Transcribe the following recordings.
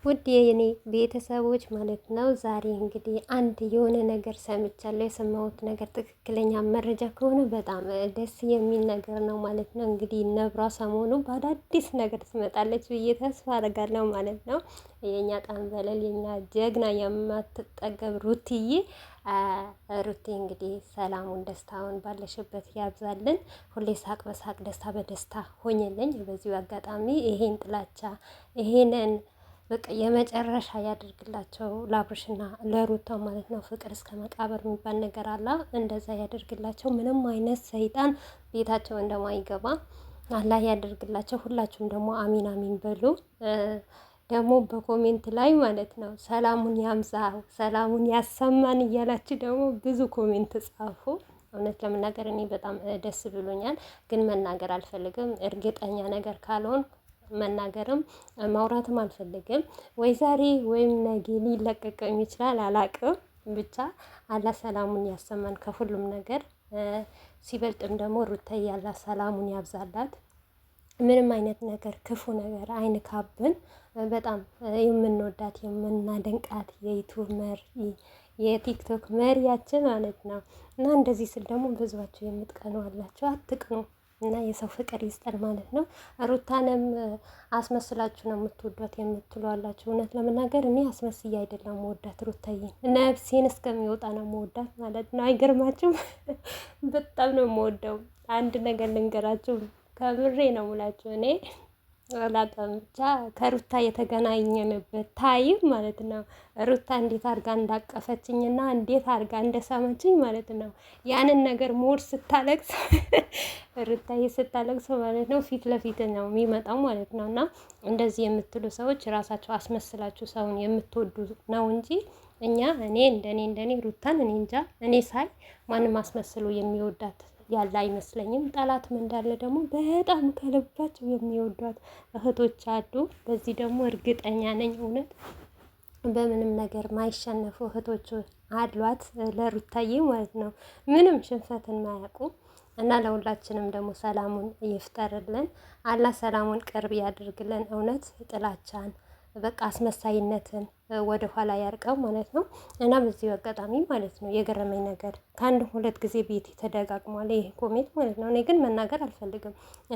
ውድ የኔ ቤተሰቦች ማለት ነው። ዛሬ እንግዲህ አንድ የሆነ ነገር ሰምቻለሁ። የሰማሁት ነገር ትክክለኛ መረጃ ከሆነ በጣም ደስ የሚል ነገር ነው ማለት ነው። እንግዲህ ነብሯ ሰሞኑ በአዳዲስ ነገር ትመጣለች ብዬ ተስፋ አደርጋለሁ ማለት ነው። የኛ ጠንበለል የኛ ጀግና የማትጠገብ ሩትዬ ሩቴ እንግዲህ ሰላሙን ደስታውን ባለሽበት ያብዛልን። ሁሌ ሳቅ በሳቅ ደስታ በደስታ ሆኝልኝ። በዚሁ አጋጣሚ ይሄን ጥላቻ ይሄንን በቃ የመጨረሻ ያደርግላቸው ለአብርሽና ለሩታ ማለት ነው። ፍቅር እስከ መቃብር የሚባል ነገር አለ። እንደዛ ያደርግላቸው። ምንም አይነት ሰይጣን ቤታቸው እንደማይገባ አላህ ያደርግላቸው። ሁላችሁም ደግሞ አሚን አሚን በሉ። ደግሞ በኮሜንት ላይ ማለት ነው ሰላሙን ያምዛው ሰላሙን ያሰማን እያላችሁ ደግሞ ብዙ ኮሜንት ጻፉ። እውነት ለመናገር እኔ በጣም ደስ ብሎኛል፣ ግን መናገር አልፈልግም። እርግጠኛ ነገር ካልሆን መናገርም ማውራትም አልፈልግም። ወይ ዛሬ ወይም ነገ ሊለቀቅም ይችላል አላቅም። ብቻ አላህ ሰላሙን ያሰማን ከሁሉም ነገር። ሲበልጥም ደግሞ ሩታዬ አላህ ሰላሙን ያብዛላት። ምንም አይነት ነገር ክፉ ነገር አይንካብን። በጣም የምንወዳት የምናደንቃት የዩቱብ መሪ የቲክቶክ መሪያችን ማለት ነው። እና እንደዚህ ስል ደግሞ ብዙዋችሁ የምትቀኑ አላችሁ፣ አትቅኑ። እና የሰው ፍቅር ይስጠን ማለት ነው። ሩታንም አስመስላችሁ ነው የምትወዷት የምትሉ አላችሁ። እውነት ለመናገር እኔ አስመስዬ አይደለም መወዳት ሩታዬን፣ ነፍሴን እስከሚወጣ ነው መወዳት ማለት ነው። አይገርማችሁም? በጣም ነው የምወደው። አንድ ነገር ልንገራችሁ፣ ከምሬ ነው ሙላችሁ። እኔ አላውቅም ብቻ ከሩታ የተገናኘንበት ታይም ማለት ነው። ሩታ እንዴት አድርጋ እንዳቀፈችኝና እንዴት አድርጋ እንደሳመችኝ ማለት ነው። ያንን ነገር ሞድ ስታለቅስ ሩታዬ ስታለቅስ ማለት ነው ፊት ለፊት ነው የሚመጣው ማለት ነው። እና እንደዚህ የምትሉ ሰዎች ራሳቸው አስመስላችሁ ሰውን የምትወዱ ነው እንጂ እኔ እንደኔ ሩታን እኔ እንጃ። እኔ ሳይ ማንም አስመስሎ የሚወዳት ያለ አይመስለኝም። ጠላትም እንዳለ ደግሞ በጣም ከልባቸው የሚወዷት እህቶች አሉ። በዚህ ደግሞ እርግጠኛ ነኝ እውነት በምንም ነገር ማይሸነፉ እህቶች አሏት ለሩታዬ ማለት ነው። ምንም ሽንፈትን ማያውቁ እና ለሁላችንም ደግሞ ሰላሙን ይፍጠርልን። አላህ ሰላሙን ቅርብ ያድርግልን። እውነት ጥላቻን በቃ አስመሳይነትን ወደ ኋላ ያርቀው ማለት ነው። እና በዚህ አጋጣሚ ማለት ነው የገረመኝ ነገር ከአንድ ሁለት ጊዜ ቤት ተደጋግሟል ይሄ ኮሜንት ማለት ነው። እኔ ግን መናገር አልፈልግም።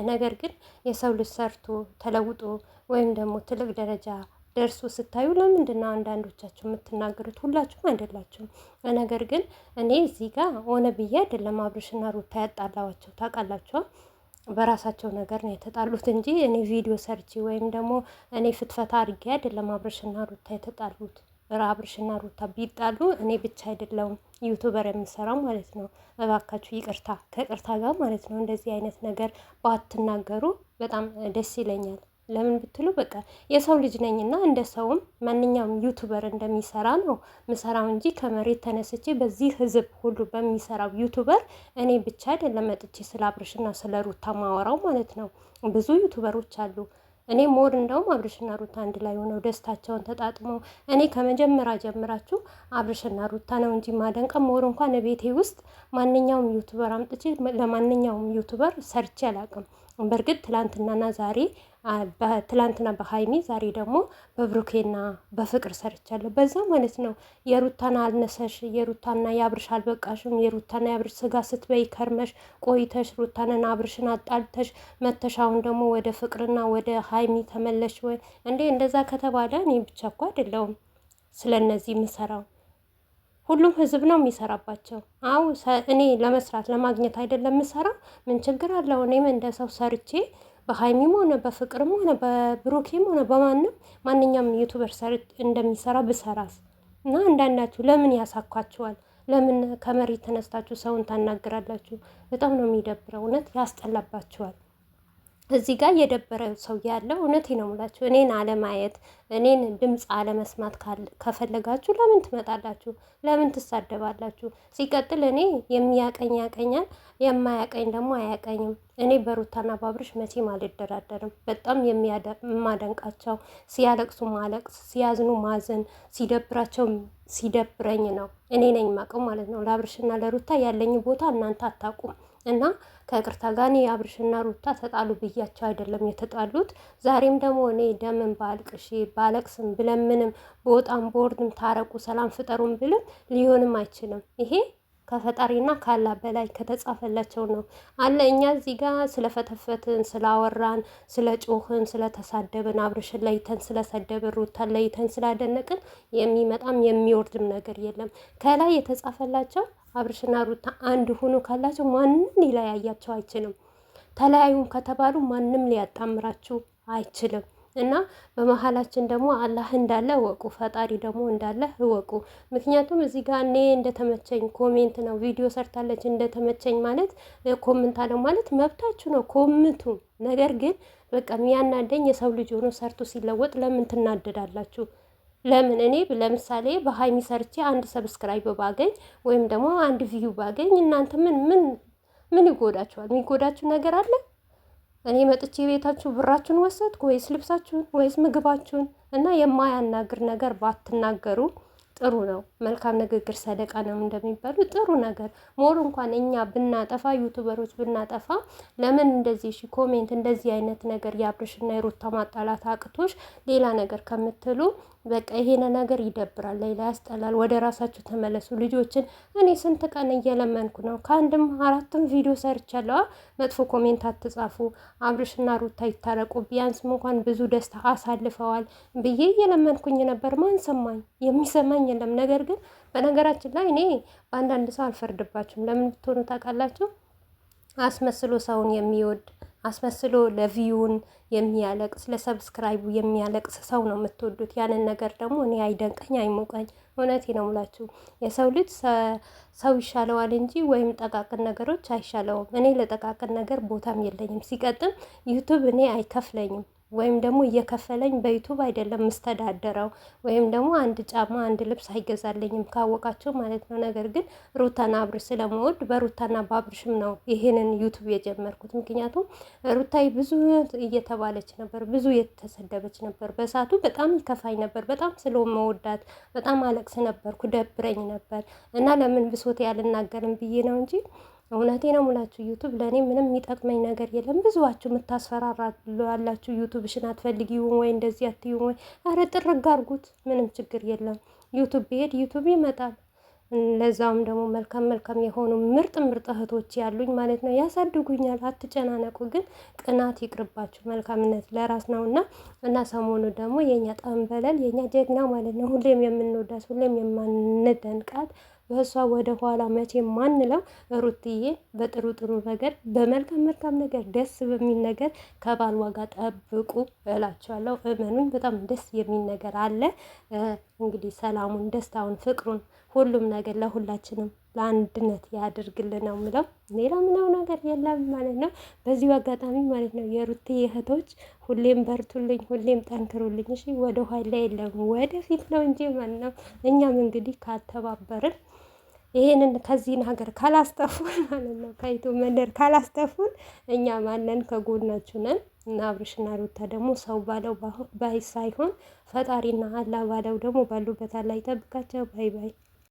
ነገር ግን የሰው ልጅ ሰርቶ ተለውጦ ወይም ደግሞ ትልቅ ደረጃ ደርሶ ስታዩ ለምንድን ነው አንዳንዶቻችሁ የምትናገሩት? ሁላችሁም አይደላችሁም። ነገር ግን እኔ እዚህ ጋር ሆነ ብዬ አይደለም አብርሽና ሩታ ያጣላዋቸው ታውቃላችኋል። በራሳቸው ነገር ነው የተጣሉት እንጂ እኔ ቪዲዮ ሰርቺ ወይም ደግሞ እኔ ፍትፈታ አድርጌ አይደለም አብርሽና ሩታ የተጣሉት። አብርሽና ሩታ ቢጣሉ እኔ ብቻ አይደለውም ዩቱበር የምሰራው ማለት ነው። እባካችሁ ይቅርታ ከቅርታ ጋር ማለት ነው እንደዚህ አይነት ነገር ባትናገሩ በጣም ደስ ይለኛል። ለምን ብትሉ በቃ የሰው ልጅ ነኝና እንደ ሰውም ማንኛውም ዩቱበር እንደሚሰራ ነው ምሰራው እንጂ ከመሬት ተነስቼ በዚህ ህዝብ ሁሉ በሚሰራው ዩቱበር እኔ ብቻ አይደለም መጥቼ ስለ አብርሽና ስለ ሩታ ማወራው ማለት ነው። ብዙ ዩቱበሮች አሉ። እኔ ሞር እንደውም አብርሽና ሩታ አንድ ላይ ሆነው ደስታቸውን ተጣጥመው እኔ ከመጀመሪያ ጀምራችሁ አብርሽና ሩታ ነው እንጂ ማደንቀ ሞር እንኳን ቤቴ ውስጥ ማንኛውም ዩቱበር አምጥቼ ለማንኛውም ዩቱበር ሰርቼ አላውቅም። በእርግጥ ትላንትናና ዛሬ ትላንትና በሀይሚ ዛሬ ደግሞ በብሩኬና በፍቅር ሰርቻለሁ። በዛ ማለት ነው የሩታና አልነሰሽ የሩታና የአብርሽ አልበቃሽም። የሩታና የአብርሽ ስጋ ስትበይ ከርመሽ ቆይተሽ ሩታንና አብርሽን አጣልተሽ መተሽ አሁን ደግሞ ወደ ፍቅርና ወደ ሀይሚ ተመለሽ ወይ እንዴ? እንደዛ ከተባለ እኔ ብቻ እኮ አይደለሁም ስለነዚህ የምሰራው ሁሉም ህዝብ ነው የሚሰራባቸው። አዎ እኔ ለመስራት ለማግኘት አይደለም የምሰራው። ምን ችግር አለው? እኔም እንደ ሰው ሰርቼ በሀይሚም ሆነ በፍቅርም ሆነ በብሩኬም ሆነ ማንኛውም ዩቱበር ሰርች እንደሚሰራ ብሰራስ? እና አንዳንዳችሁ ለምን ያሳኳችኋል? ለምን ከመሬት ተነስታችሁ ሰውን ታናግራላችሁ? በጣም ነው የሚደብረው። እውነት ያስጠላባችኋል። እዚህ ጋር የደበረ ሰው ያለው እውነቴ ነው የምላችሁ። እኔን አለማየት እኔን ድምፅ አለመስማት ከፈለጋችሁ ለምን ትመጣላችሁ? ለምን ትሳደባላችሁ? ሲቀጥል እኔ የሚያቀኝ ያቀኛል፣ የማያቀኝ ደግሞ አያቀኝም። እኔ በሩታና ባብርሽ መቼም አልደራደርም። በጣም የማደንቃቸው ሲያለቅሱ ማለቅስ፣ ሲያዝኑ ማዘን፣ ሲደብራቸው ሲደብረኝ ነው እኔ ነኝ የማውቀው ማለት ነው። ለአብርሽና ለሩታ ያለኝ ቦታ እናንተ አታውቁም። እና ከቅርታ ጋር እኔ አብርሽና ሩታ ተጣሉ ብያቸው አይደለም የተጣሉት። ዛሬም ደግሞ እኔ ደምን ባልቅሽ ባለቅስም ብለምንም በወጣም በወርድም ታረቁ ሰላም ፍጠሩም ብልም ሊሆንም አይችልም። ይሄ ከፈጣሪና ካላ በላይ ከተጻፈላቸው ነው አለ። እኛ እዚህ ጋር ስለፈተፈትን ስላወራን ስለ ጮህን ስለተሳደብን አብርሽን ለይተን ስለሰደብን ሩታን ለይተን ስላደነቅን የሚመጣም የሚወርድም ነገር የለም። ከላይ የተጻፈላቸው አብርሽና ሩታ አንድ ሆኖ ካላቸው ማንም ሊለያያቸው አይችልም። ተለያዩም ከተባሉ ማንም ሊያጣምራችሁ አይችልም። እና በመሀላችን ደግሞ አላህ እንዳለ እወቁ፣ ፈጣሪ ደግሞ እንዳለ እወቁ። ምክንያቱም እዚህ ጋር እኔ እንደተመቸኝ ኮሜንት ነው ቪዲዮ ሰርታለች እንደተመቸኝ ማለት ኮምንት አለው ማለት መብታችሁ ነው፣ ኮምቱ። ነገር ግን በቃ የሚያናደኝ የሰው ልጅ ሆኖ ሰርቶ ሲለወጥ ለምን ትናደዳላችሁ? ለምን እኔ ለምሳሌ በሀይሚ ሰርቼ አንድ ሰብስክራይብ ባገኝ ወይም ደግሞ አንድ ቪዩ ባገኝ እናንተ ምን ይጎዳችኋል? የሚጎዳችሁ ነገር አለ? እኔ መጥቼ ቤታችሁ ብራችሁን ወሰድኩ ወይስ ልብሳችሁን ወይስ ምግባችሁን? እና የማያናግር ነገር ባትናገሩ ጥሩ ነው። መልካም ንግግር ሰደቃ ነው እንደሚባሉ ጥሩ ነገር ሞር እንኳን እኛ ብናጠፋ ዩቱበሮች ብናጠፋ ለምን እንደዚህ ኮሜንት እንደዚህ አይነት ነገር የአብርሽና የሩታ ማጣላት አቅቶች ሌላ ነገር ከምትሉ በቃ ይሄን ነገር ይደብራል፣ ሌላ ያስጠላል። ወደ ራሳችሁ ተመለሱ ልጆችን። እኔ ስንት ቀን እየለመንኩ ነው፣ ከአንድም አራትም ቪዲዮ ሰርቻለሁ። መጥፎ ኮሜንት አትጻፉ፣ አብርሽና ሩታ ይታረቁ፣ ቢያንስም እንኳን ብዙ ደስታ አሳልፈዋል ብዬ እየለመንኩኝ ነበር። ማን ሰማኝ? የሚሰማኝ የለም። ነገር ግን በነገራችን ላይ እኔ በአንዳንድ ሰው አልፈርድባችሁም። ለምን ብትሆኑ ታውቃላችሁ? አስመስሎ ሰውን የሚወድ አስመስሎ ለቪዩን የሚያለቅስ ለሰብስክራይቡ የሚያለቅስ ሰው ነው የምትወዱት። ያንን ነገር ደግሞ እኔ አይደንቀኝ አይሞቀኝ። እውነቴ ነው የምላችሁ። የሰው ልጅ ሰው ይሻለዋል እንጂ ወይም ጠቃቅን ነገሮች አይሻለውም። እኔ ለጠቃቅን ነገር ቦታም የለኝም። ሲቀጥል ዩቱብ እኔ አይከፍለኝም ወይም ደግሞ እየከፈለኝ በዩቱብ አይደለም ምስተዳደረው ወይም ደግሞ አንድ ጫማ አንድ ልብስ አይገዛልኝም ካወቃቸው ማለት ነው። ነገር ግን ሩታና አብርሽ ስለመወድ በሩታና በአብርሽም ነው ይሄንን ዩቱብ የጀመርኩት። ምክንያቱም ሩታዬ ብዙ እየተባለች ነበር፣ ብዙ የተሰደበች ነበር። በሳቱ በጣም ይከፋኝ ነበር። በጣም ስለመወዳት በጣም አለቅስ ነበርኩ፣ ደብረኝ ነበር እና ለምን ብሶት ያልናገርም ብዬ ነው እንጂ እውነቴ ነው ሙላችሁ። ዩቱብ ለእኔ ምንም የሚጠቅመኝ ነገር የለም። ብዙዋችሁ የምታስፈራራሉ ያላችሁ ዩቱብሽን አትፈልጊውም ወይ እንደዚህ አትዩም ወይ? አረ ጥርግ አድርጉት፣ ምንም ችግር የለም። ዩቱብ ብሄድ ዩቱብ ይመጣል። ለዛውም ደግሞ መልካም መልካም የሆኑ ምርጥ ምርጥ እህቶች ያሉኝ ማለት ነው፣ ያሳድጉኛል። አትጨናነቁ። ግን ቅናት ይቅርባችሁ፣ መልካምነት ለራስ ነው እና ሰሞኑ ደግሞ የእኛ ጠንበለል የእኛ ጀግና ማለት ነው፣ ሁሌም የምንወዳት ሁሌም የማንደንቃት በእሷ ወደ ኋላ መቼ ማንለው ሩትዬ በጥሩ ጥሩ ነገር በመልካም መልካም ነገር ደስ በሚል ነገር ከባል ዋጋ ጠብቁ እላቸዋለሁ። እመኑኝ በጣም ደስ የሚል ነገር አለ። እንግዲህ ሰላሙን፣ ደስታውን፣ ፍቅሩን ሁሉም ነገር ለሁላችንም ለአንድነት ያድርግልን ነው ምለው። ሌላ ምናው ነገር የለም ማለት ነው። በዚሁ አጋጣሚ ማለት ነው የሩትዬ እህቶች ሁሌም በርቱልኝ፣ ሁሌም ጠንክሩልኝ። እሺ ወደ ኋላ የለም ወደፊት ነው እንጂ ማለት ነው። እኛም እንግዲህ ካልተባበርን ይሄንን ከዚህን ሀገር ካላስጠፉን ማለት ነው ከኢትዮ መንደር ካላስጠፉን እኛ ማንን ከጎናችሁ ነን። እና አብርሽና ሩታ ደግሞ ሰው ባለው ባይ ሳይሆን ፈጣሪና አላህ ባለው ደግሞ ባሉበት አላህ ይጠብቃቸው። ባይ ባይ